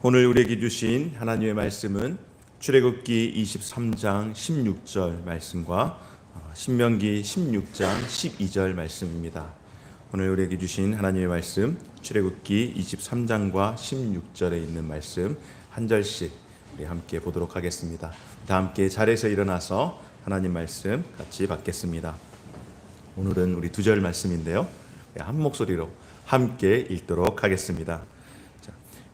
오늘 우리에게 주신 하나님의 말씀은 출애굽기 23장 16절 말씀과 신명기 16장 12절 말씀입니다. 오늘 우리에게 주신 하나님의 말씀 출애굽기 23장과 16절에 있는 말씀 한 절씩 우리 함께 보도록 하겠습니다. 다 함께 자리에서 일어나서 하나님 말씀 같이 받겠습니다. 오늘은 우리 두 절 말씀인데요, 한 목소리로 함께 읽도록 하겠습니다.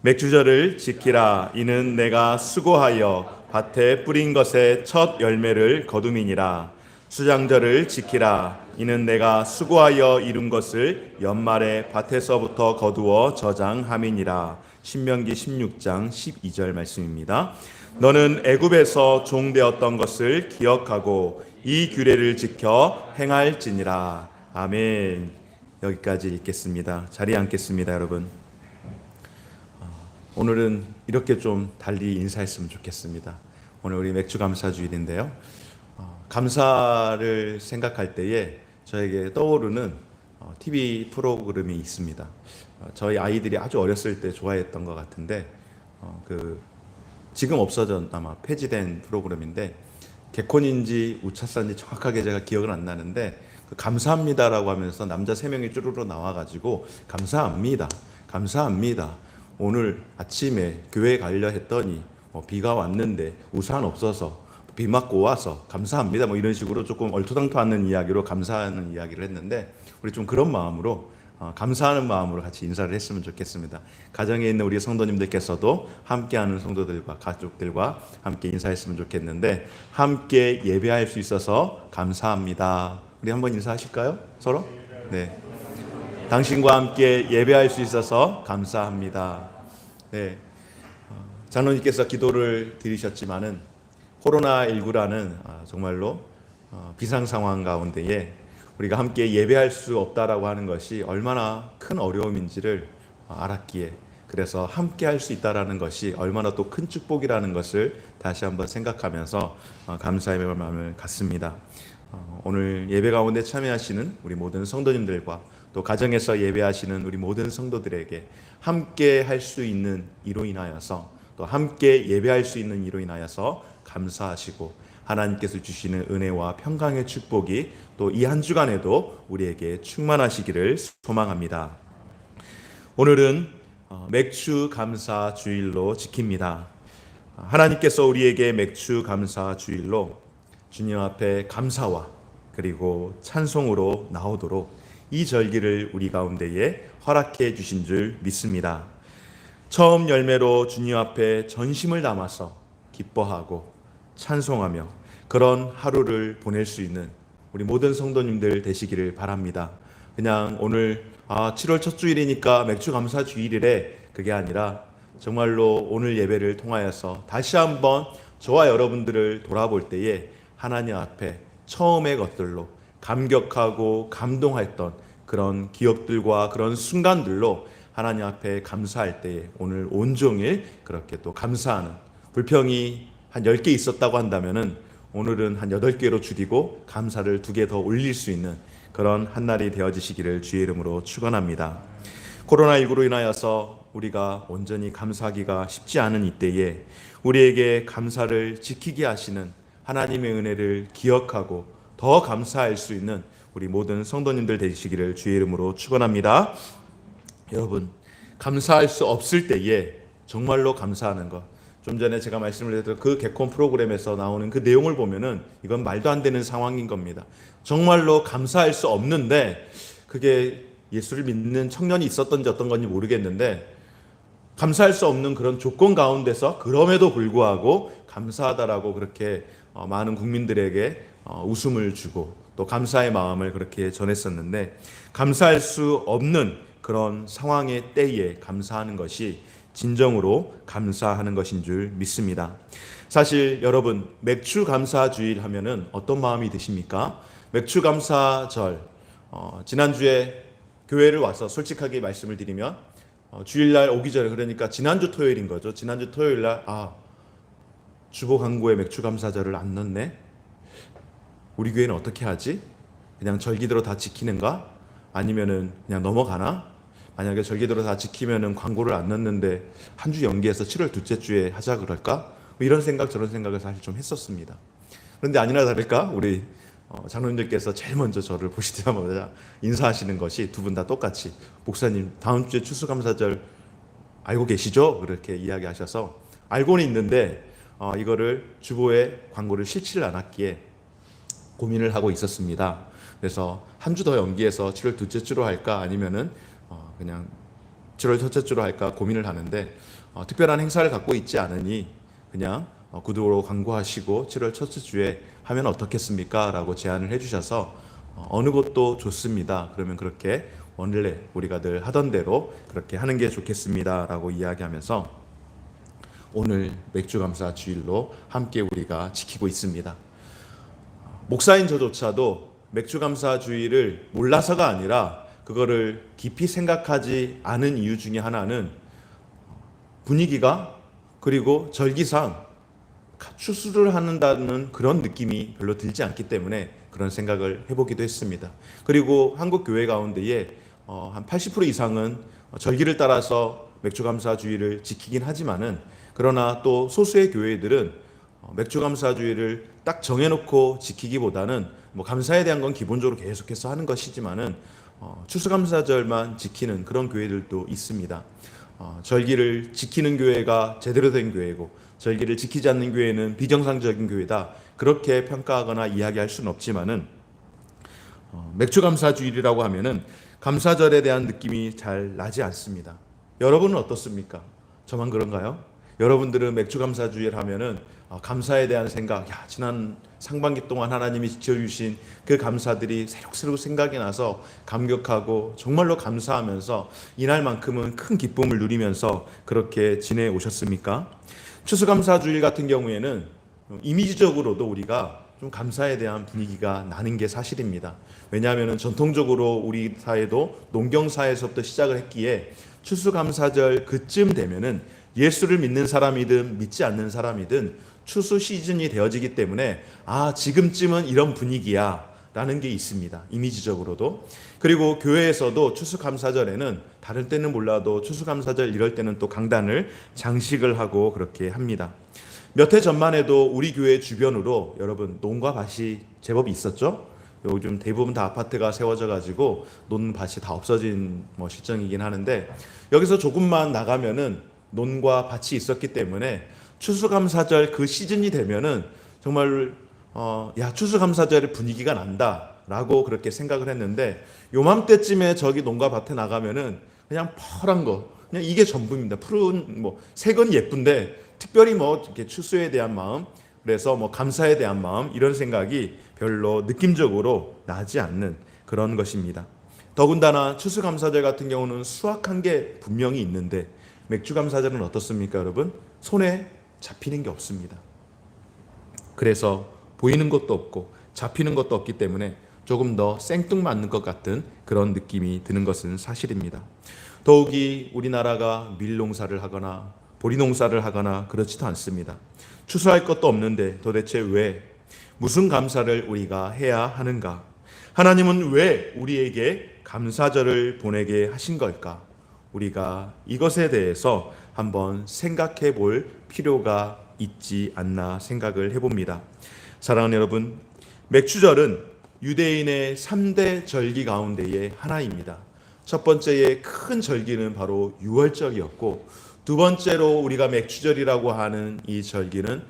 맥주절을 지키라. 이는 내가 수고하여 밭에 뿌린 것의 첫 열매를 거둠이니라. 수장절을 지키라. 이는 내가 수고하여 이룬 것을 연말에 밭에서부터 거두어 저장함이니라. 신명기 16장 12절 말씀입니다. 너는 애굽에서 종되었던 것을 기억하고 이 규례를 지켜 행할지니라. 아멘. 여기까지 읽겠습니다. 자리에 앉겠습니다, 여러분. 오늘은 이렇게 좀 달리 인사했으면 좋겠습니다. 오늘 우리 맥주 감사 주일인데요, 감사를 생각할 때에 저에게 떠오르는 TV 프로그램이 있습니다. 저희 아이들이 아주 어렸을 때 좋아했던 것 같은데, 지금 없어졌 아마 폐지된 프로그램인데, 개콘인지 우차사인지 정확하게 제가 기억은 안 나는데, 감사합니다라고 하면서 남자 3명이 쭈루루 나와가지고 감사합니다, 감사합니다. 오늘 아침에 교회 가려 했더니 비가 왔는데 우산 없어서 비 맞고 와서 감사합니다, 이런 식으로 조금 얼토당토 않는 이야기로 감사하는 이야기를 했는데, 우리 좀 그런 마음으로 감사하는 마음으로 같이 인사를 했으면 좋겠습니다. 가정에 있는 우리 성도님들께서도 함께하는 성도들과 가족들과 함께 인사했으면 좋겠는데, 함께 예배할 수 있어서 감사합니다. 우리 한번 인사하실까요? 서로? 네. 당신과 함께 예배할 수 있어서 감사합니다. 네. 장로님께서 기도를 드리셨지만은 코로나19라는 정말로 비상 상황 가운데에 우리가 함께 예배할 수 없다라고 하는 것이 얼마나 큰 어려움인지를 알았기에, 그래서 함께 할 수 있다라는 것이 얼마나 또 큰 축복이라는 것을 다시 한번 생각하면서 감사의 마음을 갖습니다. 오늘 예배 가운데 참여하시는 우리 모든 성도님들과 또 가정에서 예배하시는 우리 모든 성도들에게 함께 할 수 있는 이로 인하여서, 또 함께 예배할 수 있는 이로 인하여서 감사하시고 하나님께서 주시는 은혜와 평강의 축복이 또 이 한 주간에도 우리에게 충만하시기를 소망합니다. 오늘은 맥주 감사 주일로 지킵니다. 하나님께서 우리에게 맥주 감사 주일로 주님 앞에 감사와 그리고 찬송으로 나오도록 이 절기를 우리 가운데에 허락해 주신 줄 믿습니다. 처음 열매로 주님 앞에 전심을 담아서 기뻐하고 찬송하며 그런 하루를 보낼 수 있는 우리 모든 성도님들 되시기를 바랍니다. 그냥 오늘 7월 첫 주일이니까 맥주 감사 주일이래, 그게 아니라 정말로 오늘 예배를 통하여서 다시 한번 저와 여러분들을 돌아볼 때에 하나님 앞에 처음의 것들로 감격하고 감동했던 그런 기억들과 그런 순간들로 하나님 앞에 감사할 때에 오늘 온종일 그렇게 또 감사하는, 불평이 한 10개 있었다고 한다면은 오늘은 한 8개로 줄이고 감사를 2개 더 올릴 수 있는 그런 한 날이 되어지시기를 주의 이름으로 축원합니다. 코로나19로 인하여서 우리가 온전히 감사하기가 쉽지 않은 이때에 우리에게 감사를 지키게 하시는 하나님의 은혜를 기억하고 더 감사할 수 있는 우리 모든 성도님들 되시기를 주의 이름으로 축원합니다. 여러분, 감사할 수 없을 때에 정말로 감사하는 것, 좀 전에 제가 말씀을 드렸던 그 개콘 프로그램에서 나오는 그 내용을 보면은 이건 말도 안 되는 상황인 겁니다. 정말로 감사할 수 없는데, 그게 예수를 믿는 청년이 있었던지 어떤 건지 모르겠는데, 감사할 수 없는 그런 조건 가운데서 그럼에도 불구하고 감사하다라고 그렇게 많은 국민들에게 웃음을 주고 또 감사의 마음을 그렇게 전했었는데, 감사할 수 없는 그런 상황의 때에 감사하는 것이 진정으로 감사하는 것인 줄 믿습니다. 사실 여러분, 맥주 감사 주일 하면은 어떤 마음이 드십니까? 맥주 감사절, 지난주에 교회를 와서 솔직하게 말씀을 드리면 주일날 오기 전에, 그러니까 지난주 토요일인 거죠. 지난주 토요일날 주보 광고에 맥주 감사절을 안 넣네? 우리 교회는 어떻게 하지? 그냥 절기대로 다 지키는가? 아니면은 그냥 넘어가나? 만약에 절기대로 다 지키면은 광고를 안 넣는데 한 주 연기해서 7월 둘째 주에 하자 그럴까? 뭐 이런 생각 저런 생각을 사실 좀 했었습니다. 그런데 아니나 다를까 우리 장로님들께서 제일 먼저 저를 보시자마자 인사하시는 것이 두 분 다 똑같이 목사님 다음 주에 추수감사절 알고 계시죠? 그렇게 이야기하셔서 알고는 있는데 이거를 주보에 광고를 실지를 않았기에 고민을 하고 있었습니다. 그래서 한 주 더 연기해서 7월 둘째 주로 할까 아니면은 그냥 7월 첫째 주로 할까 고민을 하는데 특별한 행사를 갖고 있지 않으니 그냥 구두로 광고하시고 7월 첫째 주에 하면 어떻겠습니까? 라고 제안을 해주셔서 어느 곳도 좋습니다. 그러면 그렇게 원래 우리가 늘 하던 대로 그렇게 하는 게 좋겠습니다. 라고 이야기하면서 오늘 맥주감사 주일로 함께 우리가 지키고 있습니다. 목사인 저조차도 맥주감사 주일을 몰라서가 아니라 그거를 깊이 생각하지 않은 이유 중에 하나는 분위기가 그리고 절기상 추수를 한다는 그런 느낌이 별로 들지 않기 때문에 그런 생각을 해보기도 했습니다. 그리고 한국 교회 가운데에 한 80% 이상은 절기를 따라서 맥주감사주의를 지키긴 하지만은 그러나 또 소수의 교회들은 맥주감사주의를 딱 정해놓고 지키기보다는 뭐 감사에 대한 건 기본적으로 계속해서 하는 것이지만은 추수감사절만 지키는 그런 교회들도 있습니다. 절기를 지키는 교회가 제대로 된 교회고 절기를 지키지 않는 교회는 비정상적인 교회다. 그렇게 평가하거나 이야기할 수는 없지만은 맥주감사주일이라고 하면은 감사절에 대한 느낌이 잘 나지 않습니다. 여러분은 어떻습니까? 저만 그런가요? 여러분들은 맥주감사주일 하면은 감사에 대한 생각, 지난 상반기 동안 하나님이 지켜주신 그 감사들이 새록새록 생각이 나서 감격하고 정말로 감사하면서 이날만큼은 큰 기쁨을 누리면서 그렇게 지내오셨습니까? 추수감사주일 같은 경우에는 이미지적으로도 우리가 좀 감사에 대한 분위기가 나는 게 사실입니다. 왜냐하면 전통적으로 우리 사회도 농경사회에서부터 시작을 했기에 추수감사절 그쯤 되면은 예수를 믿는 사람이든 믿지 않는 사람이든 추수 시즌이 되어지기 때문에 지금쯤은 이런 분위기야 라는 게 있습니다. 이미지적으로도. 그리고 교회에서도 추수감사절에는 다른 때는 몰라도 추수감사절 이럴 때는 또 강단을 장식을 하고 그렇게 합니다. 몇 해 전만 해도 우리 교회 주변으로 여러분 논과 밭이 제법 있었죠? 요즘 대부분 다 아파트가 세워져 가지고 논 밭이 다 없어진 실정이긴 하는데 여기서 조금만 나가면은 논과 밭이 있었기 때문에 추수감사절 그 시즌이 되면은 정말 추수감사절의 분위기가 난다라고 그렇게 생각을 했는데 요맘때쯤에 저기 논과 밭에 나가면은 그냥 펄한 거 그냥 이게 전부입니다. 푸른 색은 예쁜데 특별히 이렇게 추수에 대한 마음 그래서 감사에 대한 마음 이런 생각이 별로 느낌적으로 나지 않는 그런 것입니다. 더군다나 추수감사절 같은 경우는 수확한 게 분명히 있는데 맥주감사절은 어떻습니까, 여러분? 손에 잡히는 게 없습니다. 그래서 보이는 것도 없고 잡히는 것도 없기 때문에 조금 더 생뚱맞는 것 같은 그런 느낌이 드는 것은 사실입니다. 더욱이 우리나라가 밀농사를 하거나 보리농사를 하거나 그렇지도 않습니다. 추수할 것도 없는데 도대체 왜 무슨 감사를 우리가 해야 하는가? 하나님은 왜 우리에게 감사절을 보내게 하신 걸까? 우리가 이것에 대해서 한번 생각해 볼 필요가 있지 않나 생각을 해봅니다. 사랑하는 여러분, 맥주절은 유대인의 3대 절기 가운데의 하나입니다. 첫 번째의 큰 절기는 바로 유월절이었고 두 번째로 우리가 맥주절이라고 하는 이 절기는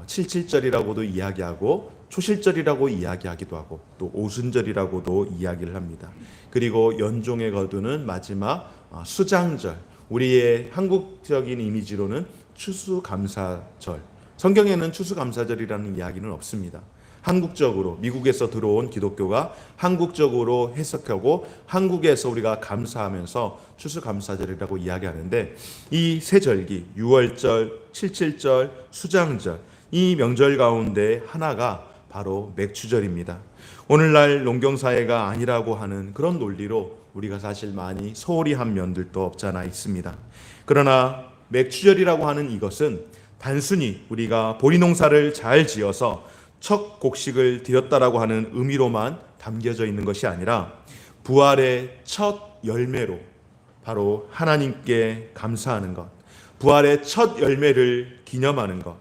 칠칠절이라고도 이야기하고 초실절이라고 이야기하기도 하고 또 오순절이라고도 이야기를 합니다. 그리고 연종에 거두는 마지막 수장절, 우리의 한국적인 이미지로는 추수감사절. 성경에는 추수감사절이라는 이야기는 없습니다. 한국적으로 미국에서 들어온 기독교가 한국적으로 해석하고 한국에서 우리가 감사하면서 추수감사절이라고 이야기하는데 이 세 절기, 유월절, 칠칠절, 수장절 이 명절 가운데 하나가 바로 맥주절입니다. 오늘날 농경사회가 아니라고 하는 그런 논리로 우리가 사실 많이 소홀히 한 면들도 없잖아 있습니다. 그러나 맥주절이라고 하는 이것은 단순히 우리가 보리농사를 잘 지어서 첫 곡식을 드렸다라고 하는 의미로만 담겨져 있는 것이 아니라 부활의 첫 열매로 바로 하나님께 감사하는 것, 부활의 첫 열매를 기념하는 것,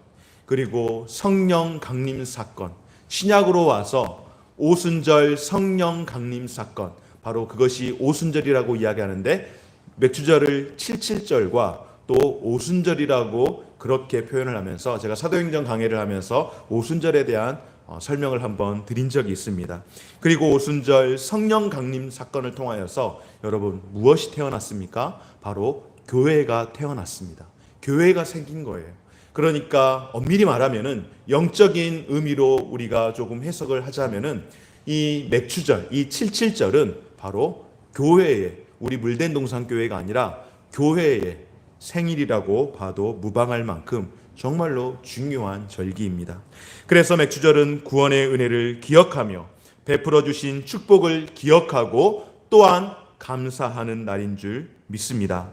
그리고 성령 강림 사건, 신약으로 와서 오순절 성령 강림 사건, 바로 그것이 오순절이라고 이야기하는데 맥주절을 77절과 또 오순절이라고 그렇게 표현을 하면서 제가 사도행전 강해를 하면서 오순절에 대한 설명을 한번 드린 적이 있습니다. 그리고 오순절 성령 강림 사건을 통하여서 여러분 무엇이 태어났습니까? 바로 교회가 태어났습니다. 교회가 생긴 거예요. 그러니까 엄밀히 말하면은 영적인 의미로 우리가 조금 해석을 하자면은 이 맥주절, 이 77절은 바로 교회의, 우리 물된 동산교회가 아니라 교회의 생일이라고 봐도 무방할 만큼 정말로 중요한 절기입니다. 그래서 맥주절은 구원의 은혜를 기억하며 베풀어 주신 축복을 기억하고 또한 감사하는 날인 줄 믿습니다.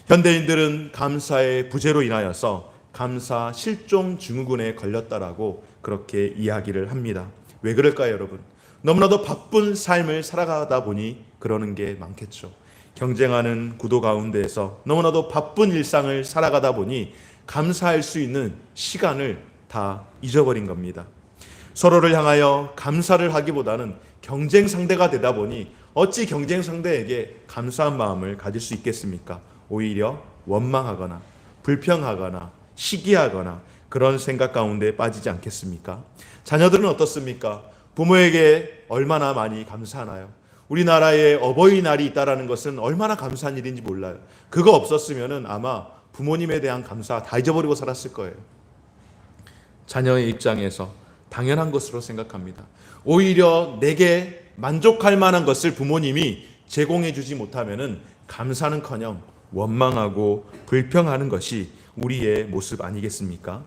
현대인들은 감사의 부재로 인하여서 감사 실종 증후군에 걸렸다라고 그렇게 이야기를 합니다. 왜 그럴까요, 여러분? 너무나도 바쁜 삶을 살아가다 보니 그러는 게 많겠죠. 경쟁하는 구도 가운데에서 너무나도 바쁜 일상을 살아가다 보니 감사할 수 있는 시간을 다 잊어버린 겁니다. 서로를 향하여 감사를 하기보다는 경쟁 상대가 되다 보니 어찌 경쟁 상대에게 감사한 마음을 가질 수 있겠습니까? 오히려 원망하거나 불평하거나 시기하거나 그런 생각 가운데 빠지지 않겠습니까? 자녀들은 어떻습니까? 부모에게 얼마나 많이 감사하나요? 우리나라에 어버이날이 있다는 것은 얼마나 감사한 일인지 몰라요. 그거 없었으면 아마 부모님에 대한 감사 다 잊어버리고 살았을 거예요. 자녀의 입장에서 당연한 것으로 생각합니다. 오히려 내게 만족할 만한 것을 부모님이 제공해 주지 못하면 감사는커녕 원망하고 불평하는 것이 우리의 모습 아니겠습니까?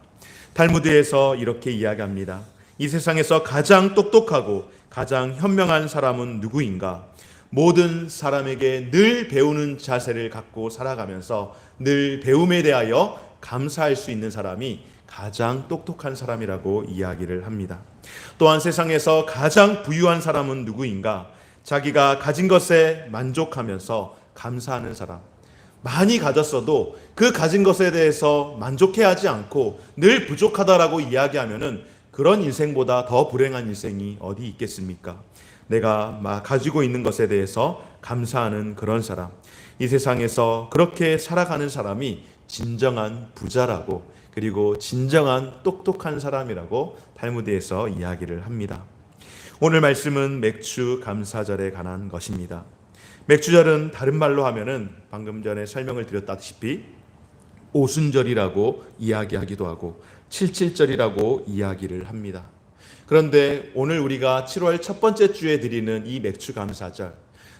탈무드에서 이렇게 이야기합니다. 이 세상에서 가장 똑똑하고 가장 현명한 사람은 누구인가? 모든 사람에게 늘 배우는 자세를 갖고 살아가면서 늘 배움에 대하여 감사할 수 있는 사람이 가장 똑똑한 사람이라고 이야기를 합니다. 또한 세상에서 가장 부유한 사람은 누구인가? 자기가 가진 것에 만족하면서 감사하는 사람. 많이 가졌어도 그 가진 것에 대해서 만족해하지 않고 늘 부족하다라고 이야기하면은 그런 인생보다 더 불행한 인생이 어디 있겠습니까? 내가 가지고 있는 것에 대해서 감사하는 그런 사람. 이 세상에서 그렇게 살아가는 사람이 진정한 부자라고, 그리고 진정한 똑똑한 사람이라고 탈무드에서 이야기를 합니다. 오늘 말씀은 맥주 감사절에 관한 것입니다. 맥주절은 다른 말로 하면은 방금 전에 설명을 드렸다시피 오순절이라고 이야기하기도 하고 77절이라고 이야기를 합니다. 그런데 오늘 우리가 7월 첫 번째 주에 드리는 이 맥주 감사절,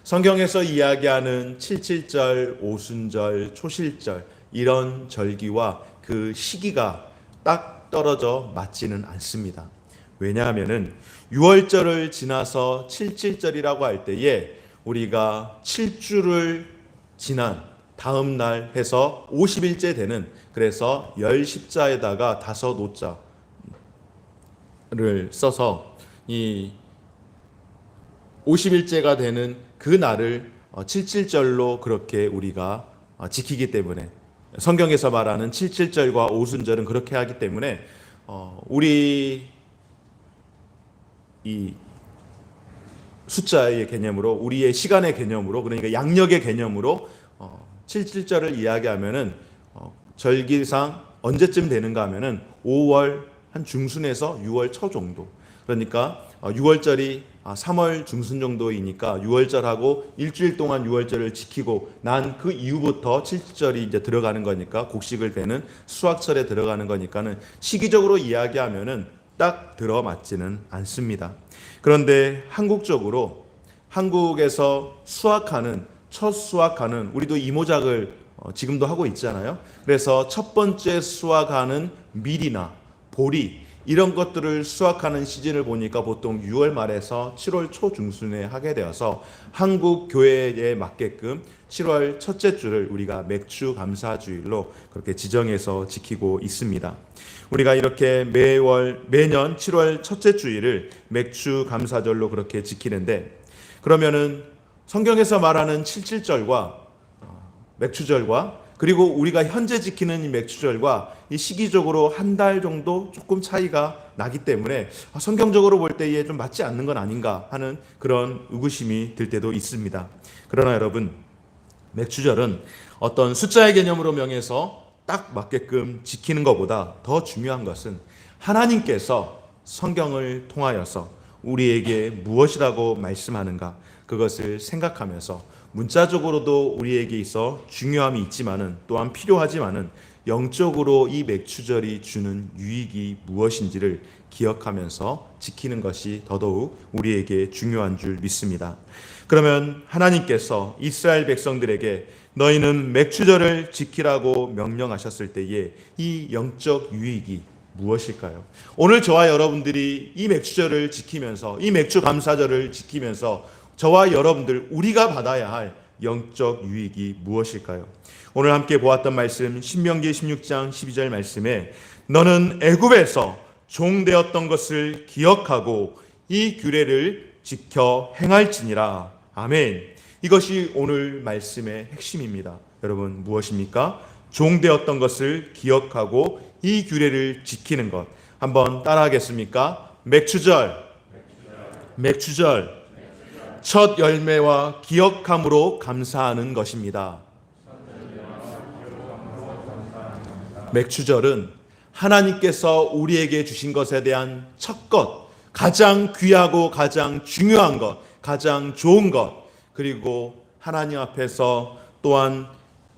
성경에서 이야기하는 77절, 오순절, 초실절 이런 절기와 그 시기가 딱 떨어져 맞지는 않습니다. 왜냐하면은 6월절을 지나서 77절이라고 할 때에 우리가 7주를 지난 다음 날 해서 50일째 되는, 그래서 10십자에다가 5오자를 써서 이 50일째가 되는 그 날을 77절로 그렇게 우리가 지키기 때문에, 성경에서 말하는 77절과 오순절은 그렇게 하기 때문에 우리 이 숫자의 개념으로, 우리의 시간의 개념으로, 그러니까 양력의 개념으로 77절을 이야기하면은 절기상 언제쯤 되는가 하면은 5월 한 중순에서 6월 초 정도. 그러니까 6월절이 3월 중순 정도이니까 6월절하고 일주일 동안 6월절을 지키고 난 그 이후부터 77절이 이제 들어가는 거니까, 곡식을 베는 수확철에 들어가는 거니까는 시기적으로 이야기하면은 딱 들어맞지는 않습니다. 그런데 한국적으로, 한국에서 수확하는, 첫 수확하는, 우리도 이모작을 지금도 하고 있잖아요. 그래서 첫 번째 수확하는 밀이나 보리 이런 것들을 수확하는 시즌을 보니까 보통 6월 말에서 7월 초 중순에 하게 되어서 한국 교회에 맞게끔 7월 첫째 주를 우리가 맥주 감사주일로 그렇게 지정해서 지키고 있습니다. 우리가 이렇게 매년 7월 첫째 주일을 맥주 감사절로 그렇게 지키는데, 그러면은 성경에서 말하는 77절과 맥추절과 그리고 우리가 현재 지키는 이 맥추절과 이 시기적으로 한 달 정도 조금 차이가 나기 때문에 성경적으로 볼 때에 좀 맞지 않는 건 아닌가 하는 그런 의구심이 들 때도 있습니다. 그러나 여러분, 맥추절은 어떤 숫자의 개념으로 명해서 딱 맞게끔 지키는 것보다 더 중요한 것은 하나님께서 성경을 통하여서 우리에게 무엇이라고 말씀하는가, 그것을 생각하면서 문자적으로도 우리에게 있어 중요함이 있지만은 또한 필요하지만은 영적으로 이 맥추절이 주는 유익이 무엇인지를 기억하면서 지키는 것이 더더욱 우리에게 중요한 줄 믿습니다. 그러면 하나님께서 이스라엘 백성들에게 너희는 맥추절을 지키라고 명령하셨을 때에 이 영적 유익이 무엇일까요? 오늘 저와 여러분들이 이 맥추절을 지키면서, 이 맥주 감사절을 지키면서 저와 여러분들, 우리가 받아야 할 영적 유익이 무엇일까요? 오늘 함께 보았던 말씀, 신명기 16장 12절 말씀에 너는 애굽에서 종되었던 것을 기억하고 이 규례를 지켜 행할지니라. 아멘. 이것이 오늘 말씀의 핵심입니다. 여러분, 무엇입니까? 종되었던 것을 기억하고 이 규례를 지키는 것. 한번 따라하겠습니까? 맥추절. 첫 열매와 기억함으로 감사하는 것입니다. 맥추절은 하나님께서 우리에게 주신 것에 대한 첫 것, 가장 귀하고 가장 중요한 것, 가장 좋은 것, 그리고 하나님 앞에서 또한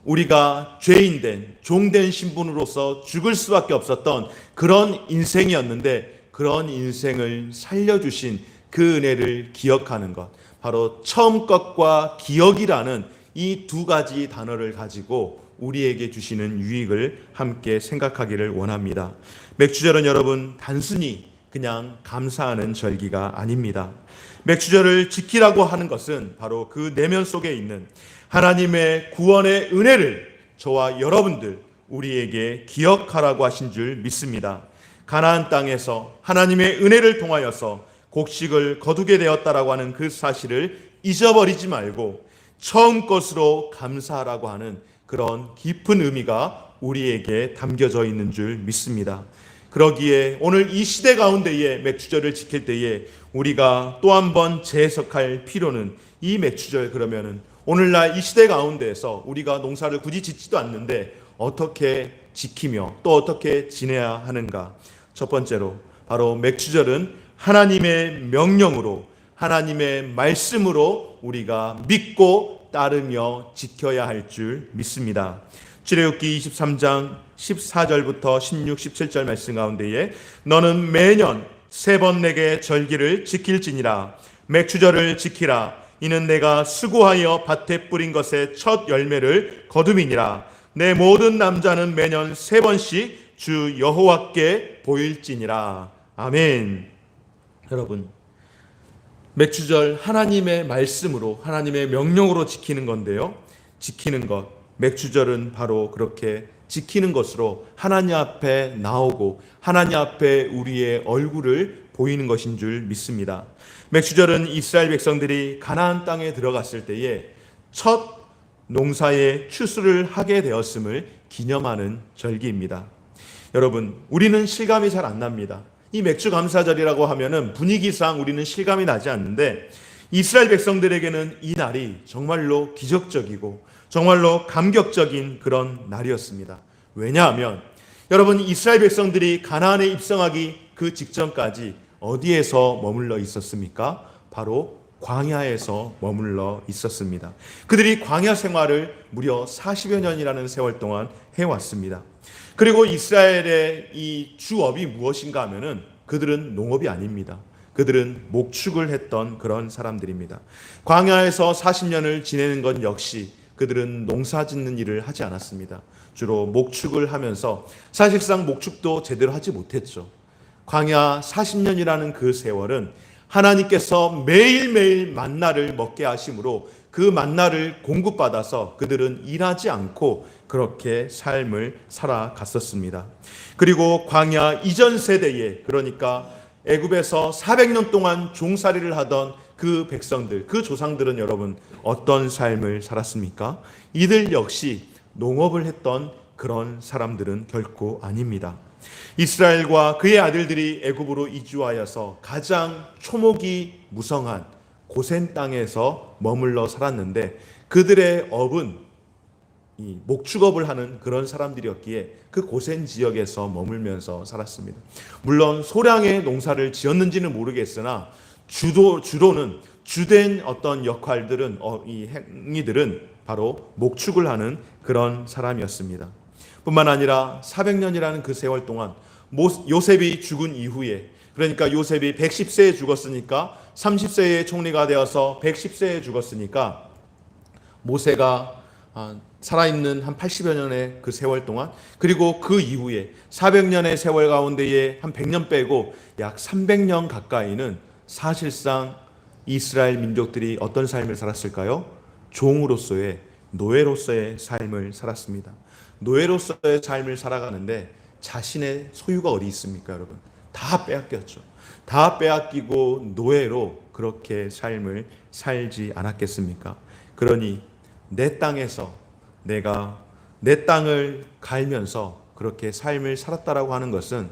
우리가 죄인된 종된 신분으로서 죽을 수밖에 없었던 그런 인생이었는데 그런 인생을 살려주신 그 은혜를 기억하는 것, 바로 처음 것과 기억이라는 이 두 가지 단어를 가지고 우리에게 주시는 유익을 함께 생각하기를 원합니다. 맥추절은 여러분 단순히 그냥 감사하는 절기가 아닙니다. 맥추절을 지키라고 하는 것은 바로 그 내면 속에 있는 하나님의 구원의 은혜를 저와 여러분들 우리에게 기억하라고 하신 줄 믿습니다. 가나안 땅에서 하나님의 은혜를 통하여서 곡식을 거두게 되었다라고 하는 그 사실을 잊어버리지 말고 처음 것으로 감사하라고 하는 그런 깊은 의미가 우리에게 담겨져 있는 줄 믿습니다. 그러기에 오늘 이 시대 가운데에 맥추절을 지킬 때에 우리가 또 한 번 재해석할 필요는, 이 맥추절 그러면은 오늘날 이 시대 가운데에서 우리가 농사를 굳이 짓지도 않는데 어떻게 지키며 또 어떻게 지내야 하는가. 첫 번째로 바로 맥추절은 하나님의 명령으로, 하나님의 말씀으로 우리가 믿고 따르며 지켜야 할 줄 믿습니다. 출애굽기 23장 14절부터 16, 17절 말씀 가운데에 너는 매년 3번 내게 절기를 지킬지니라. 맥추절을 지키라. 이는 내가 수고하여 밭에 뿌린 것의 첫 열매를 거둠이니라. 내 모든 남자는 매년 3번씩 주 여호와께 보일지니라. 아멘. 여러분, 맥추절 하나님의 말씀으로, 하나님의 명령으로 지키는 건데요. 지키는 것, 맥추절은 바로 그렇게 지키는 것으로 하나님 앞에 나오고 하나님 앞에 우리의 얼굴을 보이는 것인 줄 믿습니다. 맥추절은 이스라엘 백성들이 가나안 땅에 들어갔을 때에 첫 농사의 추수를 하게 되었음을 기념하는 절기입니다. 여러분, 우리는 실감이 잘 안 납니다. 이 맥주 감사절이라고 하면은 분위기상 우리는 실감이 나지 않는데 이스라엘 백성들에게는 이 날이 정말로 기적적이고 정말로 감격적인 그런 날이었습니다. 왜냐하면 여러분, 이스라엘 백성들이 가나안에 입성하기 그 직전까지 어디에서 머물러 있었습니까? 바로 광야에서 머물러 있었습니다. 그들이 광야 생활을 무려 40여 년이라는 세월 동안 해왔습니다. 그리고 이스라엘의 이 주업이 무엇인가 하면은 그들은 농업이 아닙니다. 그들은 목축을 했던 그런 사람들입니다. 광야에서 40년을 지내는 것 역시 그들은 농사 짓는 일을 하지 않았습니다. 주로 목축을 하면서 사실상 목축도 제대로 하지 못했죠. 광야 40년이라는 그 세월은 하나님께서 매일매일 만나를 먹게 하심으로 그 만나를 공급받아서 그들은 일하지 않고 그렇게 삶을 살아갔었습니다. 그리고 광야 이전 세대에, 그러니까 애굽에서 400년 동안 종살이를 하던 그 백성들, 그 조상들은 여러분 어떤 삶을 살았습니까? 이들 역시 농업을 했던 그런 사람들은 결코 아닙니다. 이스라엘과 그의 아들들이 애굽으로 이주하여서 가장 초목이 무성한 고센 땅에서 머물러 살았는데 그들의 업은 이 목축업을 하는 그런 사람들이었기에 그 고센 지역에서 머물면서 살았습니다. 물론 소량의 농사를 지었는지는 모르겠으나 주로는 주된 어떤 역할들은 이 행위들은 바로 목축을 하는 그런 사람이었습니다. 뿐만 아니라 400년이라는 그 세월 동안 요셉이 죽은 이후에, 그러니까 요셉이 110세에 죽었으니까 30세에 총리가 되어서 110세에 죽었으니까 모세가 살아있는 한 80여 년의 그 세월 동안, 그리고 그 이후에 400년의 세월 가운데에 한 100년 빼고 약 300년 가까이는 사실상 이스라엘 민족들이 어떤 삶을 살았을까요? 종으로서의, 노예로서의 삶을 살았습니다. 노예로서의 삶을 살아가는데 자신의 소유가 어디 있습니까, 여러분? 다 빼앗겼죠. 다 빼앗기고 노예로 그렇게 삶을 살지 않았겠습니까? 그러니 내 땅에서 내가 내 땅을 갈면서 그렇게 삶을 살았다라고 하는 것은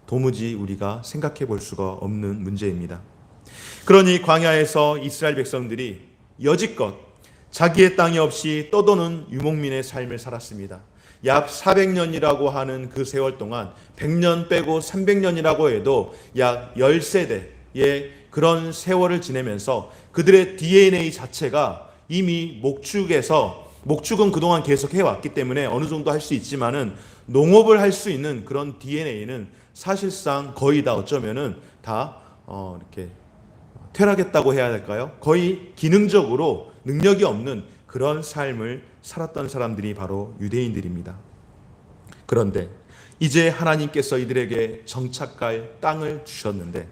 도무지 우리가 생각해 볼 수가 없는 문제입니다. 그러니 광야에서 이스라엘 백성들이 여지껏 자기의 땅이 없이 떠도는 유목민의 삶을 살았습니다. 약 400년이라고 하는 그 세월 동안 100년 빼고 300년이라고 해도 약 10세대의 그런 세월을 지내면서 그들의 DNA 자체가 이미 목축은 그동안 계속 해왔기 때문에 어느 정도 할 수 있지만은 농업을 할 수 있는 그런 DNA는 사실상 거의 다 어쩌면은 다 이렇게 퇴락했다고 해야 할까요? 거의 기능적으로 능력이 없는 그런 삶을 살았던 사람들이 바로 유대인들입니다. 그런데 이제 하나님께서 이들에게 정착할 땅을 주셨는데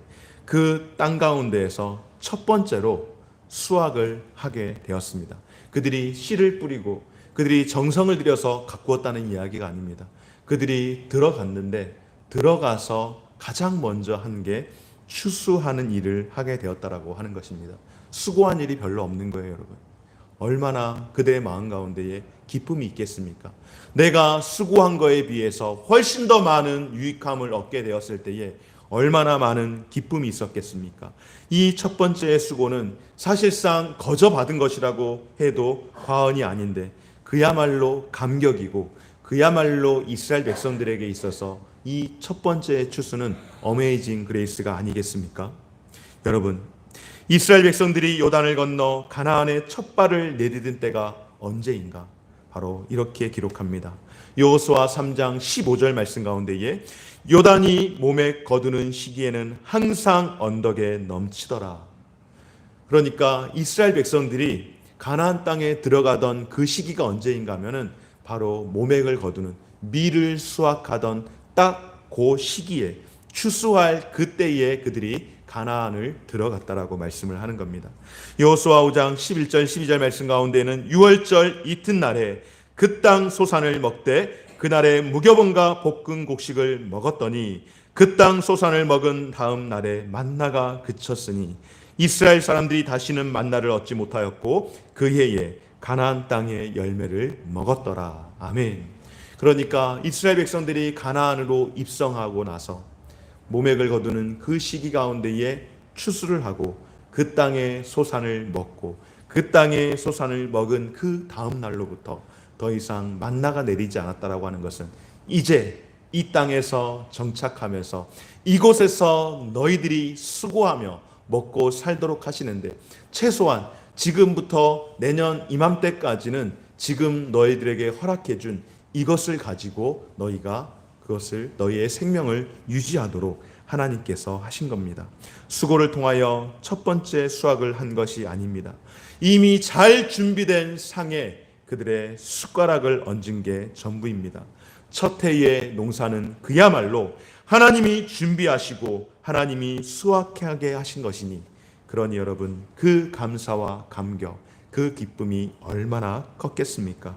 그 땅 가운데에서 첫 번째로 수확을 하게 되었습니다. 그들이 씨를 뿌리고 그들이 정성을 들여서 가꾸었다는 이야기가 아닙니다. 그들이 들어갔는데 들어가서 가장 먼저 한 게 추수하는 일을 하게 되었다라고 하는 것입니다. 수고한 일이 별로 없는 거예요, 여러분. 얼마나 그들의 마음 가운데에 기쁨이 있겠습니까? 내가 수고한 거에 비해서 훨씬 더 많은 유익함을 얻게 되었을 때에 얼마나 많은 기쁨이 있었겠습니까? 이 첫 번째의 수고는 사실상 거저 받은 것이라고 해도 과언이 아닌데 그야말로 감격이고 그야말로 이스라엘 백성들에게 있어서 이 첫 번째의 추수는 어메이징 그레이스가 아니겠습니까? 여러분, 이스라엘 백성들이 요단을 건너 가나안의 첫 발을 내디딘 때가 언제인가? 바로 이렇게 기록합니다. 여호수아 3장 15절 말씀 가운데에 요단이 몸에 거두는 시기에는 항상 언덕에 넘치더라. 그러니까 이스라엘 백성들이 가나안 땅에 들어가던 그 시기가 언제인가 하면은 바로 모맥을 거두는 밀을 수확하던 딱 그 시기에 추수할 그때에 그들이 가나안을 들어갔다라고 말씀을 하는 겁니다. 여호수아 5장 11절 12절 말씀 가운데는 6월절 이튿날에 그 땅 소산을 먹되 그날에 무교본과 볶은 곡식을 먹었더니 그 땅 소산을 먹은 다음 날에 만나가 그쳤으니 이스라엘 사람들이 다시는 만나를 얻지 못하였고 그 해에 가나안 땅의 열매를 먹었더라. 아멘. 그러니까 이스라엘 백성들이 가나안으로 입성하고 나서 모맥을 거두는 그 시기 가운데에 추수를 하고 그 땅의 소산을 먹고 그 땅의 소산을 먹은 그 다음 날로부터 더 이상 만나가 내리지 않았다라고 하는 것은 이제 이 땅에서 정착하면서 이곳에서 너희들이 수고하며 먹고 살도록 하시는데 최소한 지금부터 내년 이맘때까지는 지금 너희들에게 허락해 준 이것을 가지고 너희가 그것을 너희의 생명을 유지하도록 하나님께서 하신 겁니다. 수고를 통하여 첫 번째 수확을 한 것이 아닙니다. 이미 잘 준비된 상에 그들의 숟가락을 얹은 게 전부입니다. 첫 해의 농사는 그야말로 하나님이 준비하시고 하나님이 수확하게 하신 것이니 그러니 여러분 그 감사와 감격 그 기쁨이 얼마나 컸겠습니까?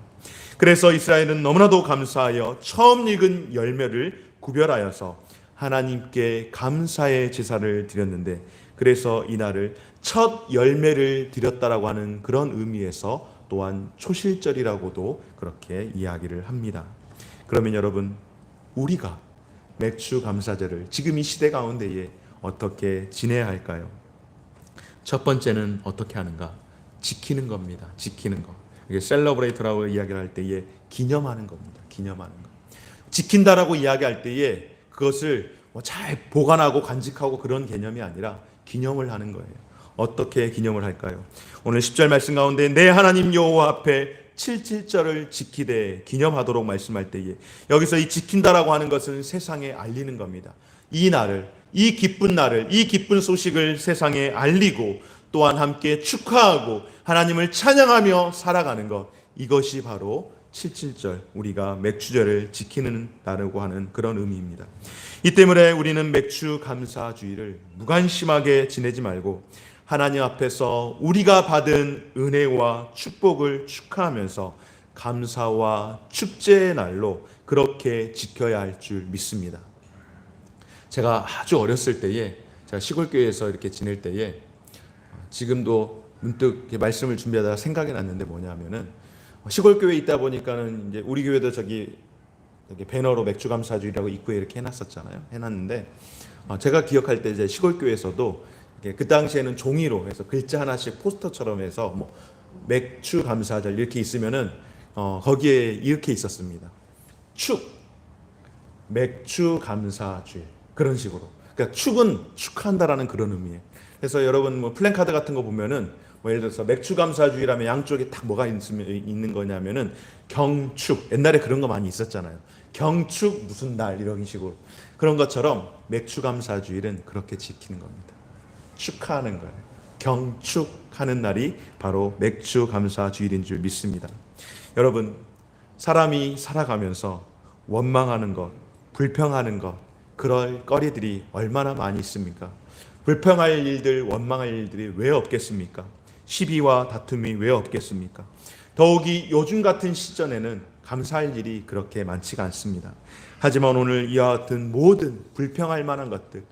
그래서 이스라엘은 너무나도 감사하여 처음 익은 열매를 구별하여서 하나님께 감사의 제사를 드렸는데 그래서 이날을 첫 열매를 드렸다라고 하는 그런 의미에서 또한 초실절이라고도 그렇게 이야기를 합니다. 그러면 여러분, 우리가 맥주 감사절을 지금 이 시대 가운데에 어떻게 지내야 할까요? 첫 번째는 어떻게 하는가? 지키는 겁니다. 지키는 거. 이게 셀러브레이트라고 이야기를 할 때에 기념하는 겁니다. 기념하는 거. 지킨다라고 이야기할 때에 그것을 잘 보관하고 간직하고 그런 개념이 아니라 기념을 하는 거예요. 어떻게 기념을 할까요? 오늘 10절 말씀 가운데 내 하나님 여호와 앞에 7.7절을 지키되 기념하도록 말씀할 때에 여기서 이 지킨다라고 하는 것은 세상에 알리는 겁니다. 이 날을, 이 기쁜 날을, 이 기쁜 소식을 세상에 알리고 또한 함께 축하하고 하나님을 찬양하며 살아가는 것, 이것이 바로 7.7절, 우리가 맥주절을 지키는다라고 하는 그런 의미입니다. 이 때문에 우리는 맥주 감사주의를 무관심하게 지내지 말고 하나님 앞에서 우리가 받은 은혜와 축복을 축하하면서 감사와 축제의 날로 그렇게 지켜야 할 줄 믿습니다. 제가 아주 어렸을 때에, 제가 시골교회에서 이렇게 지낼 때에 지금도 문득 이렇게 말씀을 준비하다가 생각이 났는데 뭐냐면은 시골교회에 있다 보니까는 이제 우리 교회도 저기 배너로 맥주 감사주의라고 입구에 이렇게 해놨었잖아요. 해놨는데 제가 기억할 때 이제 시골교회에서도 그 당시에는 종이로 해서 글자 하나씩 포스터처럼 해서 뭐 맥주 감사절 이렇게 있으면은 거기에 이렇게 있었습니다. 맥주 감사주일, 그런 식으로. 그러니까 축은 축하한다라는 그런 의미예요. 그래서 여러분 뭐 플랜카드 같은 거 보면은 뭐 예를 들어서 맥주 감사주의라면 양쪽에 딱 뭐가 있는 거냐면은 경축, 옛날에 그런 거 많이 있었잖아요. 경축 무슨 날 이런 식으로. 그런 것처럼 맥주 감사주일은 그렇게 지키는 겁니다. 축하하는 거예요. 경축하는 날이 바로 맥주 감사주일인 줄 믿습니다. 여러분, 사람이 살아가면서 원망하는 것, 불평하는 것, 그럴 거리들이 얼마나 많이 있습니까? 불평할 일들, 원망할 일들이 왜 없겠습니까? 시비와 다툼이 왜 없겠습니까? 더욱이 요즘 같은 시전에는 감사할 일이 그렇게 많지가 않습니다. 하지만 오늘 이와 같은 모든 불평할 만한 것들,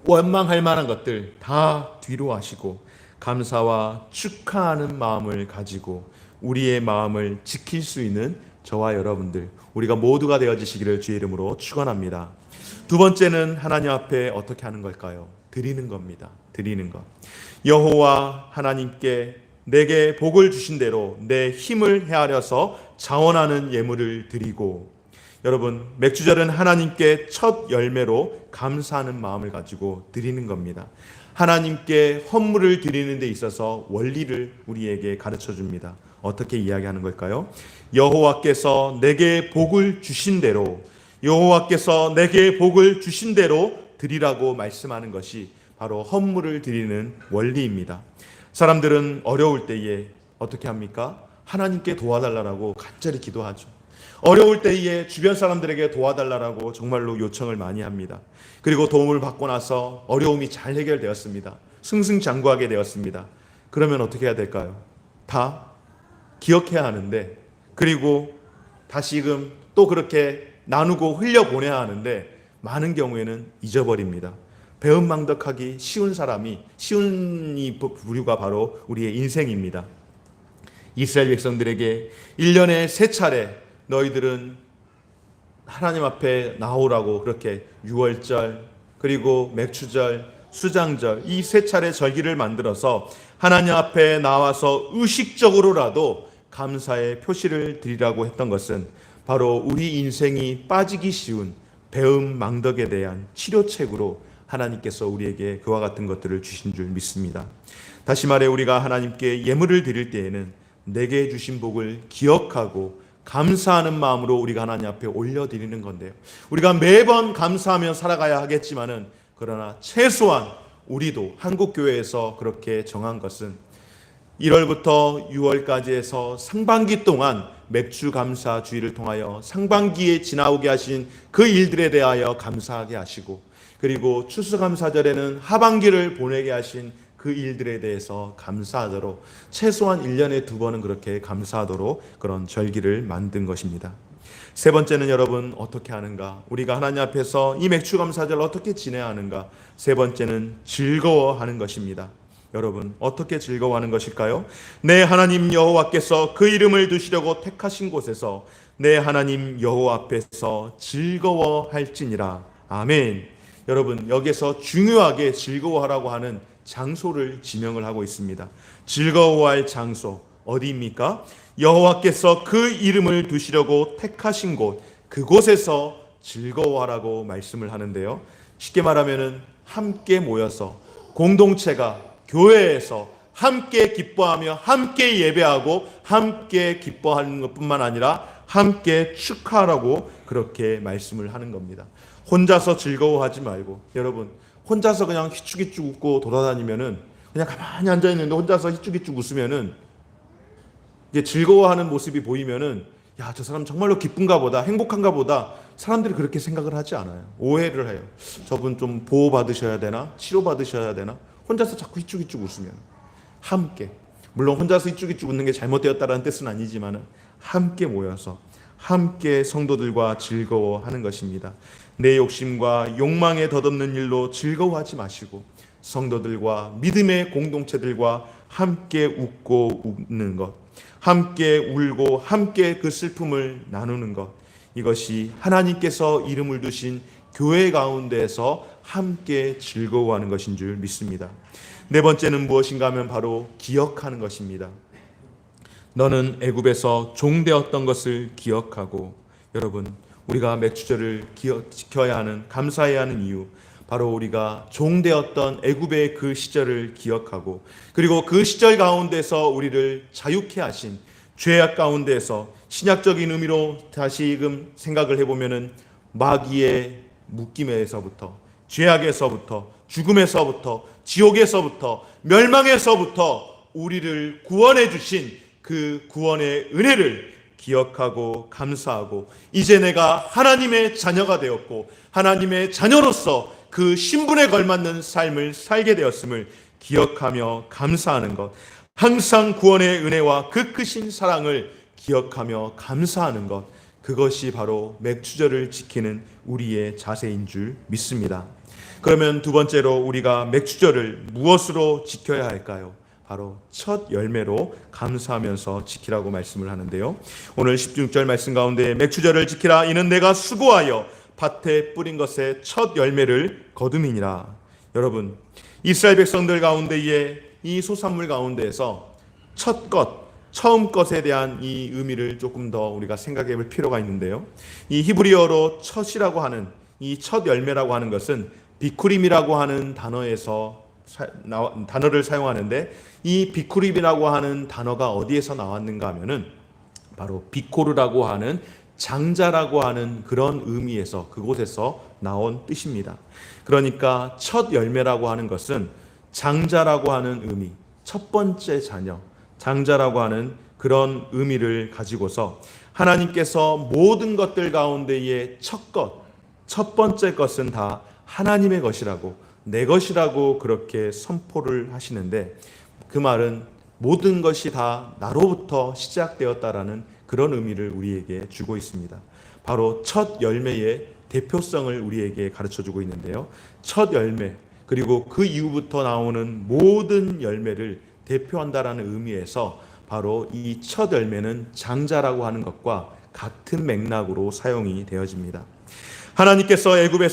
원망할 만한 것들 다 뒤로 하시고 감사와 축하하는 마음을 가지고 우리의 마음을 지킬 수 있는 저와 여러분들, 우리가 모두가 되어지시기를 주의 이름으로 축원합니다. 두 번째는 하나님 앞에 어떻게 하는 걸까요? 드리는 겁니다. 드리는 것. 여호와 하나님께 내게 복을 주신 대로 내 힘을 헤아려서 자원하는 예물을 드리고, 여러분, 맥주절은 하나님께 첫 열매로 감사하는 마음을 가지고 드리는 겁니다. 하나님께 헌물을 드리는 데 있어서 원리를 우리에게 가르쳐 줍니다. 어떻게 이야기하는 걸까요? 여호와께서 내게 복을 주신 대로, 여호와께서 내게 복을 주신 대로 드리라고 말씀하는 것이 바로 헌물을 드리는 원리입니다. 사람들은 어려울 때에 어떻게 합니까? 하나님께 도와달라고 간절히 기도하죠. 어려울 때에 주변 사람들에게 도와달라고 정말로 요청을 많이 합니다. 그리고 도움을 받고 나서 어려움이 잘 해결되었습니다. 승승장구하게 되었습니다. 그러면 어떻게 해야 될까요? 다 기억해야 하는데, 그리고 다시금 또 그렇게 나누고 흘려보내야 하는데 많은 경우에는 잊어버립니다. 배은망덕하기 쉬운 사람이, 쉬운 이 부류가 바로 우리의 인생입니다. 이스라엘 백성들에게 1년에 3차례 너희들은 하나님 앞에 나오라고 그렇게 유월절, 그리고 맥주절, 수장절, 이 3차례 절기를 만들어서 하나님 앞에 나와서 의식적으로라도 감사의 표시를 드리라고 했던 것은 바로 우리 인생이 빠지기 쉬운 배은망덕에 대한 치료책으로 하나님께서 우리에게 그와 같은 것들을 주신 줄 믿습니다. 다시 말해, 우리가 하나님께 예물을 드릴 때에는 내게 주신 복을 기억하고 감사하는 마음으로 우리가 하나님 앞에 올려드리는 건데요. 우리가 매번 감사하며 살아가야 하겠지만은, 그러나 최소한 우리도 한국교회에서 그렇게 정한 것은 1월부터 6월까지 해서 상반기 동안 맥주 감사 주의를 통하여 상반기에 지나오게 하신 그 일들에 대하여 감사하게 하시고, 그리고 추수감사절에는 하반기를 보내게 하신 그 일들에 대해서 감사하도록 최소한 1년에 2번은 그렇게 감사하도록 그런 절기를 만든 것입니다. 세 번째는 여러분 어떻게 하는가? 우리가 하나님 앞에서 이 맥주 감사절 어떻게 지내야 하는가? 세 번째는 즐거워하는 것입니다. 여러분 어떻게 즐거워하는 것일까요? 내 하나님 여호와께서 그 이름을 두시려고 택하신 곳에서 내 하나님 여호와 앞에서 즐거워할지니라. 아멘. 여러분 여기서 중요하게 즐거워하라고 하는 장소를 지명을 하고 있습니다. 즐거워할 장소 어디입니까? 여호와께서 그 이름을 두시려고 택하신 곳, 그곳에서 즐거워하라고 말씀을 하는데요. 쉽게 말하면은 함께 모여서 공동체가 교회에서 함께 기뻐하며 함께 예배하고 함께 기뻐하는 것뿐만 아니라 함께 축하하라고 그렇게 말씀을 하는 겁니다. 혼자서 즐거워하지 말고, 여러분 혼자서 그냥 휘쭉휘쭉 웃고 돌아다니면은, 그냥 가만히 앉아 있는데 혼자서 휘쭉휘쭉 웃으면은, 이게 즐거워하는 모습이 보이면은 야, 저 사람 정말로 기쁜가 보다, 행복한가 보다, 사람들이 그렇게 생각을 하지 않아요. 오해를 해요. 저분 좀 보호받으셔야 되나? 치료받으셔야 되나? 혼자서 자꾸 휘쭉휘쭉 웃으면. 함께, 물론 혼자서 휘쭉휘쭉 웃는 게 잘못되었다는 뜻은 아니지만 함께 모여서 함께 성도들과 즐거워하는 것입니다. 내 욕심과 욕망에 덧없는 일로 즐거워하지 마시고 성도들과 믿음의 공동체들과 함께 웃고 웃는 것, 함께 울고 함께 그 슬픔을 나누는 것, 이것이 하나님께서 이름을 두신 교회 가운데에서 함께 즐거워하는 것인 줄 믿습니다. 네 번째는 무엇인가 하면 바로 기억하는 것입니다. 너는 애굽에서 종되었던 것을 기억하고, 여러분 우리가 맥주절을 지켜야 하는, 감사해야 하는 이유, 바로 우리가 종되었던 애굽의 그 시절을 기억하고, 그리고 그 시절 가운데서 우리를 자유케 하신, 죄악 가운데서 신약적인 의미로 다시금 생각을 해보면은 마귀의 묶임에서부터, 죄악에서부터, 죽음에서부터, 지옥에서부터, 멸망에서부터 우리를 구원해 주신 그 구원의 은혜를 기억하고 감사하고, 이제 내가 하나님의 자녀가 되었고 하나님의 자녀로서 그 신분에 걸맞는 삶을 살게 되었음을 기억하며 감사하는 것, 항상 구원의 은혜와 그 크신 사랑을 기억하며 감사하는 것, 그것이 바로 맥주절을 지키는 우리의 자세인 줄 믿습니다. 그러면 두 번째로 우리가 맥주절을 무엇으로 지켜야 할까요? 바로 첫 열매로 감사하면서 지키라고 말씀을 하는데요. 오늘 16절 말씀 가운데 맥주절을 지키라, 이는 내가 수고하여 밭에 뿌린 것의 첫 열매를 거둠이니라. 여러분, 이스라엘 백성들 가운데에 이 소산물 가운데에서 첫 것, 처음 것에 대한 이 의미를 조금 더 우리가 생각해 볼 필요가 있는데요. 이 히브리어로 첫이라고 하는, 이 첫 열매라고 하는 것은 비쿠림이라고 하는 단어를 사용하는데, 이 비쿠림이라고 하는 단어가 어디에서 나왔는가 하면은 바로 비코르라고 하는 장자라고 하는 그런 의미에서, 그곳에서 나온 뜻입니다. 그러니까 첫 열매라고 하는 것은 장자라고 하는 의미, 첫 번째 자녀, 장자라고 하는 그런 의미를 가지고서 하나님께서 모든 것들 가운데의 첫 것, 첫 번째 것은 다 하나님의 것이라고, 내 것이라고 그렇게 선포를 하시는데, 그 말은 모든 것이 다 나로부터 시작되었다라는 그런 의미를 우리에게 주고 있습니다. 바로 첫 열매의 대표성을 우리에게 가르쳐주고 있는데요. 첫 열매, 그리고 그 이후부터 나오는 모든 열매를 대표한다라는 의미에서 바로 이 첫 열매는 장자라고 하는 것과 같은 맥락으로 사용이 되어집니다. 하나님께서 애굽의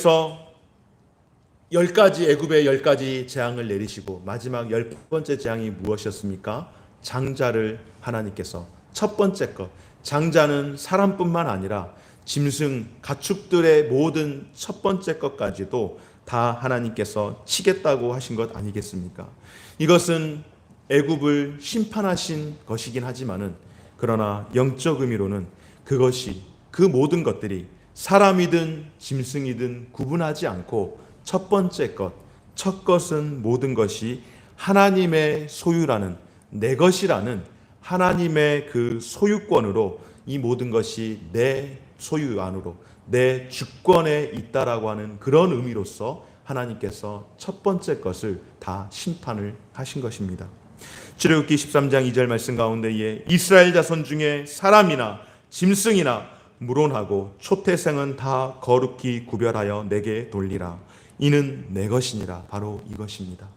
10가지 재앙을 내리시고 마지막 10번째 재앙이 무엇이었습니까? 장자를 하나님께서 첫 번째 것, 장자는 사람뿐만 아니라 짐승, 가축들의 모든 첫 번째 것까지도 다 하나님께서 치겠다고 하신 것 아니겠습니까? 이것은 애굽을 심판하신 것이긴 하지만은, 그러나 영적 의미로는 그것이, 그 모든 것들이 사람이든 짐승이든 구분하지 않고 첫 번째 것, 첫 것은 모든 것이 하나님의 소유라는, 내 것이라는 하나님의 그 소유권으로, 이 모든 것이 내 소유 안으로, 내 주권에 있다라고 하는 그런 의미로서 하나님께서 첫 번째 것을 다 심판을 하신 것입니다. 출애굽기 13장 2절 말씀 가운데에 이스라엘 자손 중에 사람이나 짐승이나 물론하고 초태생은 다 거룩히 구별하여 내게 돌리라, 이는 내 것이니라. 바로 이것입니다.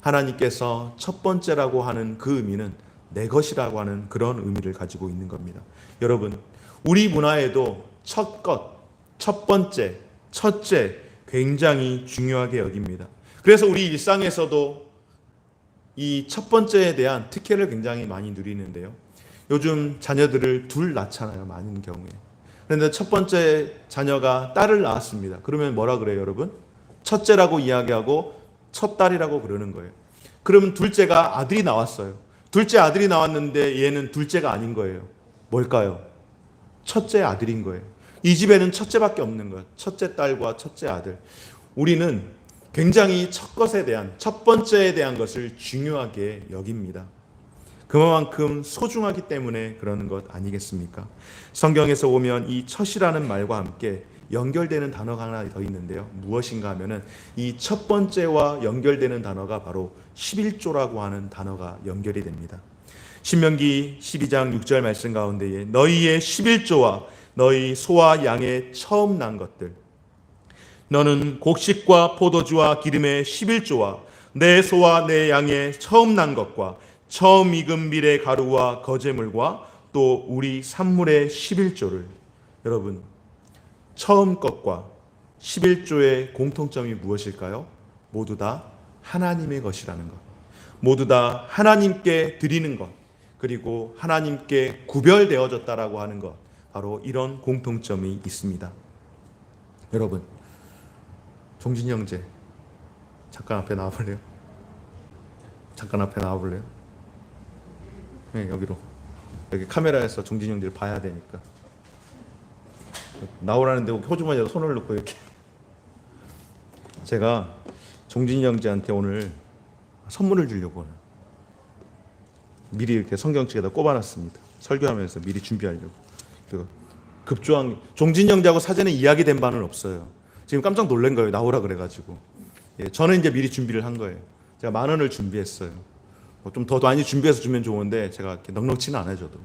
하나님께서 첫 번째라고 하는 그 의미는 내 것이라고 하는 그런 의미를 가지고 있는 겁니다. 여러분, 우리 문화에도 첫 것, 첫 번째, 첫째 굉장히 중요하게 여깁니다. 그래서 우리 일상에서도 이 첫 번째에 대한 특혜를 굉장히 많이 누리는데요. 요즘 자녀들을 둘 낳잖아요, 많은 경우에. 그런데 첫 번째 자녀가 딸을 낳았습니다. 그러면 뭐라 그래요, 여러분? 첫째라고 이야기하고 첫 딸이라고 그러는 거예요. 그러면 둘째가 아들이 나왔어요. 둘째 아들이 나왔는데 얘는 둘째가 아닌 거예요. 뭘까요? 첫째 아들인 거예요. 이 집에는 첫째밖에 없는 거예요. 첫째 딸과 첫째 아들. 우리는 굉장히 첫 것에 대한, 첫 번째에 대한 것을 중요하게 여깁니다. 그만큼 소중하기 때문에 그러는 것 아니겠습니까? 성경에서 보면 이 첫이라는 말과 함께 연결되는 단어가 하나 더 있는데요. 무엇인가 하면은 이 첫 번째와 연결되는 단어가 바로 11조라고 하는 단어가 연결이 됩니다. 신명기 12장 6절 말씀 가운데에 너희의 11조와 너희 소와 양의 처음 난 것들, 너는 곡식과 포도주와 기름의 11조와 내 소와 내 양의 처음 난 것과 처음 익은 밀의 가루와 거제물과 또 우리 산물의 11조를, 여러분, 처음 것과 11조의 공통점이 무엇일까요? 모두 다 하나님의 것이라는 것, 모두 다 하나님께 드리는 것, 그리고 하나님께 구별되어졌다라고 하는 것, 바로 이런 공통점이 있습니다. 여러분, 종진이 형제 잠깐 앞에 나와볼래요? 잠깐 앞에 나와볼래요? 네, 여기로. 여기 카메라에서 종진이 형제를 봐야 되니까 나오라는데 호주머니에 손을 넣고 이렇게. 제가 종진이 형제한테 오늘 선물을 주려고 미리 이렇게 성경책에다 꼽아놨습니다. 설교하면서 미리 준비하려고. 급조한, 종진이 형제하고 사전에 이야기된 바는 없어요. 지금 깜짝 놀란 거예요. 나오라 그래가지고. 예, 저는 이제 미리 준비를 한 거예요. 제가 10,000원을 준비했어요. 좀 더 많이 준비해서 주면 좋은데 제가 이렇게 넉넉치는 않아요. 저도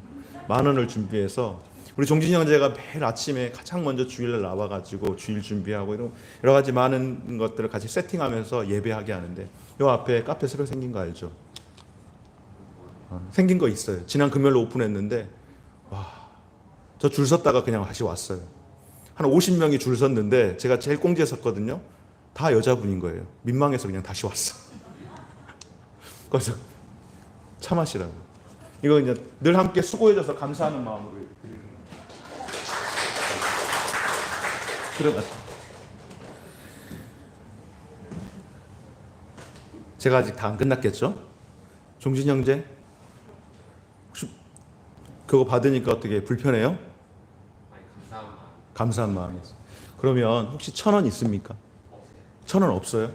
10,000원을 준비해서 우리 종진이 형제가 매일 아침에 가장 먼저 주일날 나와가지고 주일 준비하고 이런 여러 가지 많은 것들을 같이 세팅하면서 예배하게 하는데, 요 앞에 카페 새로 생긴 거 알죠? 생긴 거 있어요. 지난 금요일 오픈했는데 와, 저 줄 섰다가 그냥 다시 왔어요. 한 50명이 줄 섰는데 제가 제일 꽁지에 섰거든요. 다 여자분인 거예요. 민망해서 그냥 다시 왔어. 그래서 차 마시라고. 이거 이제 늘 함께 수고해줘서 감사하는 마음으로 드리는 거예요. 들어가서. 제가 아직 다 안 끝났겠죠? 종진 형제, 혹시 그거 받으니까 어떻게 불편해요? 감사한 마음이었어요. 그러면 혹시 1,000원 있습니까? 1,000원 없어요?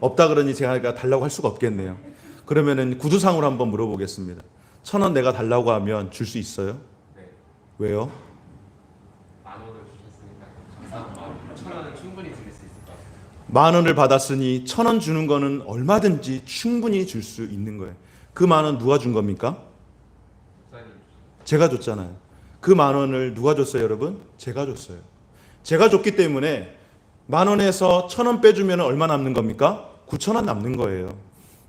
없다 그러니 제가 달라고 할 수가 없겠네요. 그러면은 구두상으로 한번 물어보겠습니다. 1,000원 내가 달라고 하면 줄 수 있어요? 네. 왜요? 10,000원을 주셨으니까 감사한 마음. 1,000원은 충분히 드릴 수 있을 것 같아요. 10,000원을 받았으니 1,000원 주는 거는 얼마든지 충분히 줄 수 있는 거예요. 그 10,000원 누가 준 겁니까? 목사님. 제가 줬잖아요. 그 10,000원을 누가 줬어요, 여러분? 제가 줬어요. 제가 줬기 때문에 10,000원에서 1,000원 빼주면 얼마 남는 겁니까? 9,000원 남는 거예요.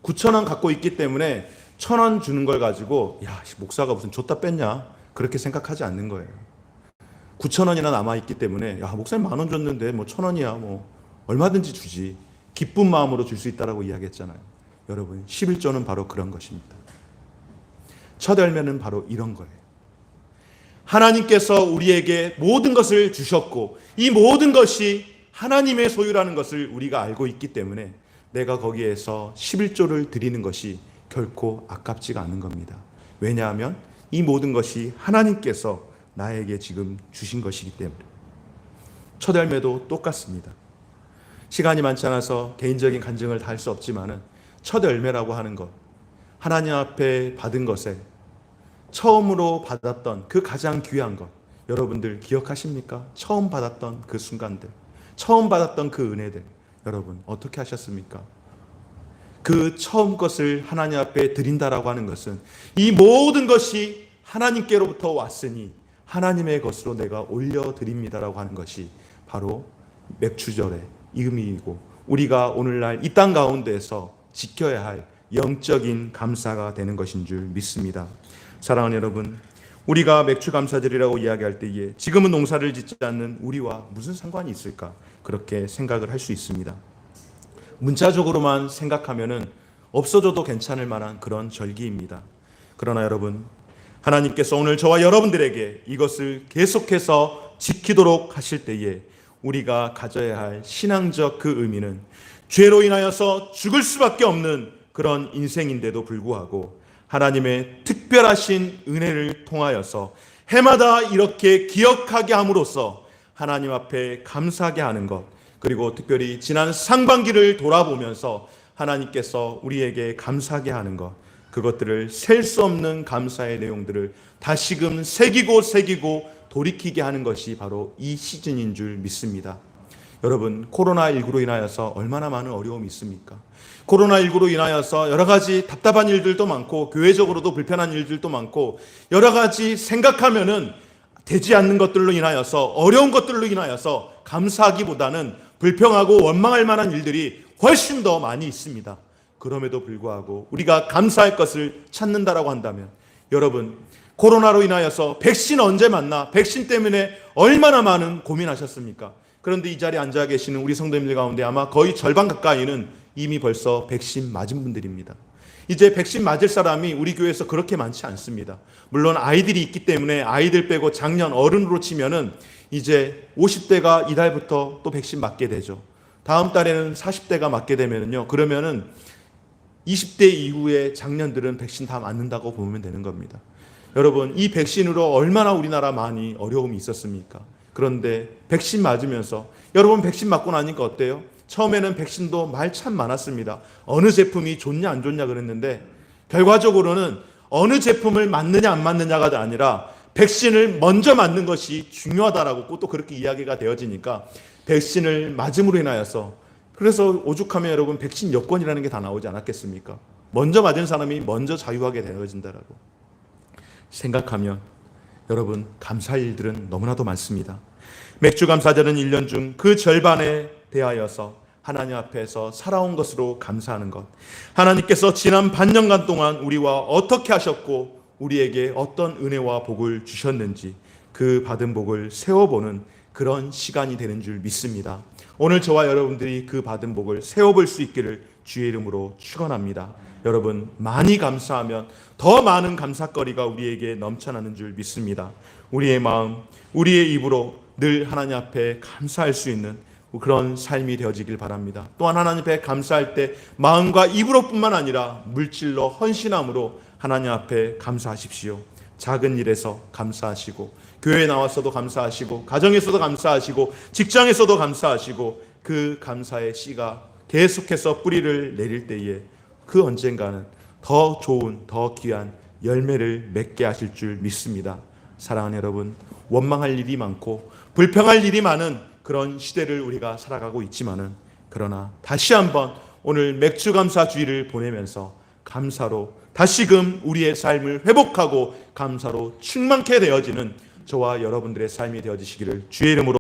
9,000원 갖고 있기 때문에 1,000원 주는 걸 가지고 야, 목사가 무슨 줬다 뺐냐? 그렇게 생각하지 않는 거예요. 9,000원이나 남아있기 때문에 야, 목사님 10,000원 줬는데 뭐 1,000원이야 뭐 얼마든지 주지. 기쁜 마음으로 줄 수 있다라고 이야기했잖아요. 여러분, 11조는 바로 그런 것입니다. 첫 열매는 바로 이런 거예요. 하나님께서 우리에게 모든 것을 주셨고 이 모든 것이 하나님의 소유라는 것을 우리가 알고 있기 때문에 내가 거기에서 11조를 드리는 것이 결코 아깝지가 않은 겁니다. 왜냐하면 이 모든 것이 하나님께서 나에게 지금 주신 것이기 때문에. 첫 열매도 똑같습니다. 시간이 많지 않아서 개인적인 간증을 다 할 수 없지만은 첫 열매라고 하는 것, 하나님 앞에 받은 것에 처음으로 받았던 그 가장 귀한 것, 여러분들 기억하십니까? 처음 받았던 그 순간들, 처음 받았던 그 은혜들, 여러분 어떻게 하셨습니까? 그 처음 것을 하나님 앞에 드린다라고 하는 것은 이 모든 것이 하나님께로부터 왔으니 하나님의 것으로 내가 올려드립니다라고 하는 것이 바로 맥주절의 의미이고 우리가 오늘날 이 땅 가운데에서 지켜야 할 영적인 감사가 되는 것인 줄 믿습니다. 사랑하는 여러분, 우리가 맥주 감사절이라고 이야기할 때에 지금은 농사를 짓지 않는 우리와 무슨 상관이 있을까? 그렇게 생각을 할 수 있습니다. 문자적으로만 생각하면은 없어져도 괜찮을 만한 그런 절기입니다. 그러나 여러분, 하나님께서 오늘 저와 여러분들에게 이것을 계속해서 지키도록 하실 때에 우리가 가져야 할 신앙적 그 의미는 죄로 인하여서 죽을 수밖에 없는 그런 인생인데도 불구하고 하나님의 특별하신 은혜를 통하여서 해마다 이렇게 기억하게 함으로써 하나님 앞에 감사하게 하는 것, 그리고 특별히 지난 상반기를 돌아보면서 하나님께서 우리에게 감사하게 하는 것, 그것들을 셀 수 없는 감사의 내용들을 다시금 새기고 돌이키게 하는 것이 바로 이 시즌인 줄 믿습니다. 여러분, 코로나19로 인하여서 얼마나 많은 어려움이 있습니까? 코로나19로 인하여서 여러 가지 답답한 일들도 많고 교회적으로도 불편한 일들도 많고 여러 가지 생각하면은 되지 않는 것들로 인하여서 어려운 것들로 인하여서 감사하기보다는 불평하고 원망할 만한 일들이 훨씬 더 많이 있습니다. 그럼에도 불구하고 우리가 감사할 것을 찾는다라고 한다면 여러분, 코로나로 인하여서 백신 언제 맞나? 백신 때문에 얼마나 많은 고민하셨습니까? 그런데 이 자리에 앉아 계시는 우리 성도님들 가운데 아마 거의 절반 가까이는 이미 벌써 백신 맞은 분들입니다. 이제 백신 맞을 사람이 우리 교회에서 그렇게 많지 않습니다. 물론 아이들이 있기 때문에 아이들 빼고 작년 어른으로 치면은 이제 50대가 이달부터 또 백신 맞게 되죠. 다음 달에는 40대가 맞게 되면은요. 그러면은 20대 이후에 작년들은 백신 다 맞는다고 보면 되는 겁니다. 여러분, 이 백신으로 얼마나 우리나라 많이 어려움이 있었습니까? 그런데 백신 맞으면서 여러분 백신 맞고 나니까 어때요? 처음에는 백신도 말 참 많았습니다. 어느 제품이 좋냐 안 좋냐 그랬는데 결과적으로는 어느 제품을 맞느냐 안 맞느냐가 아니라 백신을 먼저 맞는 것이 중요하다라고 또 그렇게 이야기가 되어지니까 백신을 맞음으로 인하여서, 그래서 오죽하면 여러분 백신 여권이라는 게 다 나오지 않았겠습니까? 먼저 맞은 사람이 먼저 자유하게 되어진다라고 생각하면 여러분 감사할 일들은 너무나도 많습니다. 맥주 감사절은 1년 중 그 절반에 대하여서 하나님 앞에서 살아온 것으로 감사하는 것, 하나님께서 지난 반년간 동안 우리와 어떻게 하셨고 우리에게 어떤 은혜와 복을 주셨는지 그 받은 복을 세워보는 그런 시간이 되는 줄 믿습니다. 오늘 저와 여러분들이 그 받은 복을 세워볼 수 있기를 주의 이름으로 축원합니다. 여러분, 많이 감사하면 더 많은 감사거리가 우리에게 넘쳐나는 줄 믿습니다. 우리의 마음, 우리의 입으로 늘 하나님 앞에 감사할 수 있는 그런 삶이 되어지길 바랍니다. 또한 하나님 앞에 감사할 때 마음과 입으로뿐만 아니라 물질로 헌신함으로 하나님 앞에 감사하십시오. 작은 일에서 감사하시고 교회에 나와서도 감사하시고 가정에서도 감사하시고 직장에서도 감사하시고 그 감사의 씨가 계속해서 뿌리를 내릴 때에 그 언젠가는 더 좋은, 더 귀한 열매를 맺게 하실 줄 믿습니다. 사랑하는 여러분, 원망할 일이 많고 불평할 일이 많은 그런 시대를 우리가 살아가고 있지만은, 그러나 다시 한번 오늘 맥주 감사 주일을 보내면서 감사로 다시금 우리의 삶을 회복하고 감사로 충만케 되어지는 저와 여러분들의 삶이 되어지시기를 주의 이름으로